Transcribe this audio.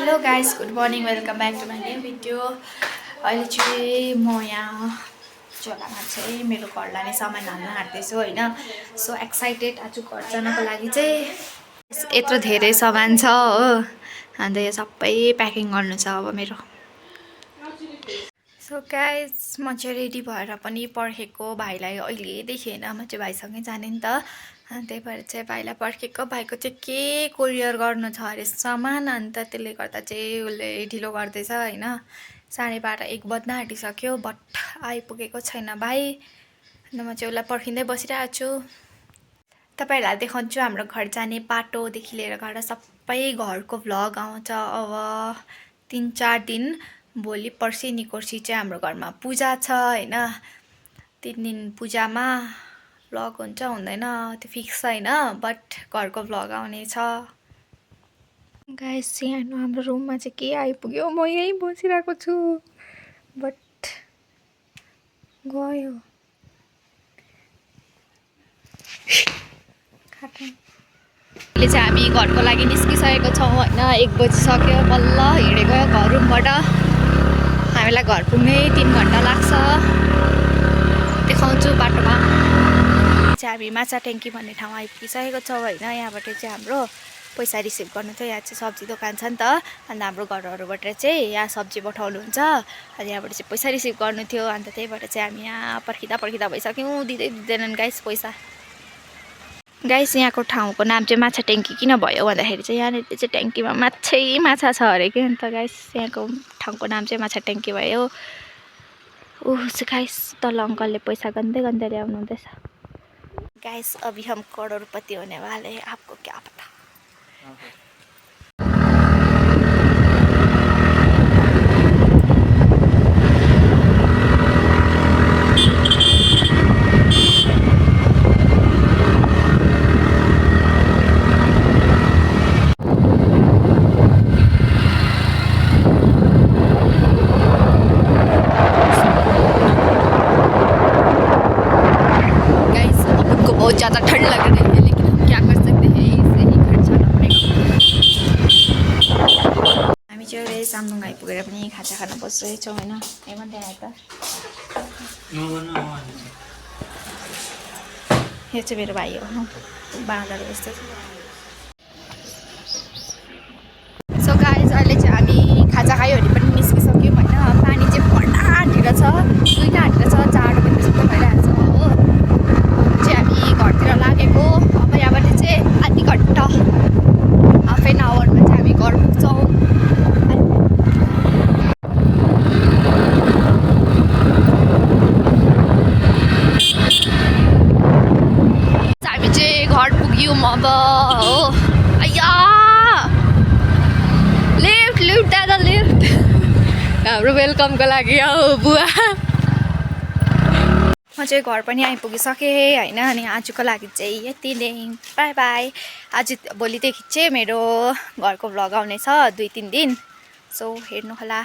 Hello guys, good morning, welcome back to my new video. अहिले चाहिँ म यहाँ झोलामा चाहिँ मेरो घर लाने सामान हाल्न आँट्दैछु होइन। सो एक्साइटेड आज घर जानको लागि चाहिँ। यत्रो धेरै सामान छ हो, अन्त यो सबै प्याकिङ गर्नु छ अब मेरो। सो गाइस, म चाहिँ रेडी भएर पनि पर्खेको भाइलाई अहिलेदेखि होइन, म चाहिँ भाइसँगै जाने नि त। अनि त्यही भएर चाहिँ भाइलाई पर्खेको। भाइको चाहिँ के कोरियर गर्नु छ अरे सामान, अन्त त्यसले गर्दा चाहिँ उसले ढिलो गर्दैछ होइन। 12:30-1 बज्न आँटिसक्यो, बट आइपुगेको छैन भाइ। अन्त म चाहिँ उसलाई पर्खिँदै बसिरहेको छु। तपाईँहरूलाई देखाउँछु हाम्रो घर जाने बाटोदेखि लिएर गएर सबै घरको भ्लग आउँछ अब 3-4 दिन। भोलि पर्सि निकोर्सि चाहिँ हाम्रो घरमा पूजा छ होइन। 3 दिन पूजामा भ्लग हुन्छ हुँदैन त्यो फिक्स छैन, बट घरको भ्लग आउने छ। गाइस, यहाँ हाम्रो रुममा चाहिँ के आइपुग्यो, म यहीँ बसिरहेको छु बट गयो। अहिले चाहिँ हामी घरको लागि निस्किसकेको छौँ होइन। 1 बजिसक्यो, बल्ल हिँडेको घर रुमबाट। हामीलाई घर पुग्नै 3 घन्टा लाग्छ, देखाउँछु बाटोमा। चाहिँ हामी माछा ट्याङ्की भन्ने ठाउँ आइपुगिसकेको छौँ होइन। यहाँबाट चाहिँ हाम्रो पैसा रिसिभ गर्नु थियो। यहाँ चाहिँ सब्जी दोकान छ नि त, अन्त हाम्रो घरहरूबाट चाहिँ यहाँ सब्जी पठाउनुहुन्छ, अनि यहाँबाट चाहिँ पैसा रिसिभ गर्नु थियो। अन्त त्यही भएर चाहिँ हामी यहाँ पर्खिँदा भइसक्यौँ, दिँदैनन् गाइस पैसा। गाइस, यहाँको ठाउँको नाम चाहिँ माछा ट्याङ्की किन भयो भन्दाखेरि चाहिँ यहाँनिर चाहिँ ट्याङ्कीमा माछा छ अरे कि, अन्त गाइस यहाँको ठाउँको नाम चाहिँ माछा ट्याङ्की भयो। गाइस, तल अङ्कलले पैसा गन्दै ल्याउनु हुँदैछ। गाइस, अभी हम करोडपति होने वाले हैं, आपको क्या पता। बहुत ज़्यादा ठंड लग रही है, लेकिन हम क्या कर सकते हैं, इसे ही घर जाना पड़ेगा। हामी चाहिँ अहिले सामदुङ आइपुगेर पनि खाजा खान बसिरहेछौँ होइन। हेमन त्यहाँ त यो चाहिँ मेरो भाइ हो, बाँदर जस्तो। सो गाइस, अहिले चाहिँ हामी खाजा खायो भने पनि निस्किसक्यौँ होइन। पानी चाहिँ बढ्न आँटेको छ, सुइन आँटेको छ, जाडो पनि त्यस्तो भइरहेको छ हो। चाहिँ हामी घरतिर लागेको। अब यहाँबाट चाहिँ आधी घन्टा, हाफ एन आवरमा चाहिँ हामी घर पुग्छौँ। हामी चाहिँ घर पुग्यौँ अब हो। अय्या, लिफ्ट दादा लिफ्ट, हाम्रो वेलकमको लागि हो बुवा। म चाहिँ घर पनि आइपुगिसकेँ होइन। अनि आजको लागि चाहिँ यति नै, बाई बाई। भोलिदेखि चाहिँ मेरो घरको भ्लग आउने छ 2-3 दिन, सो हेर्नु होला।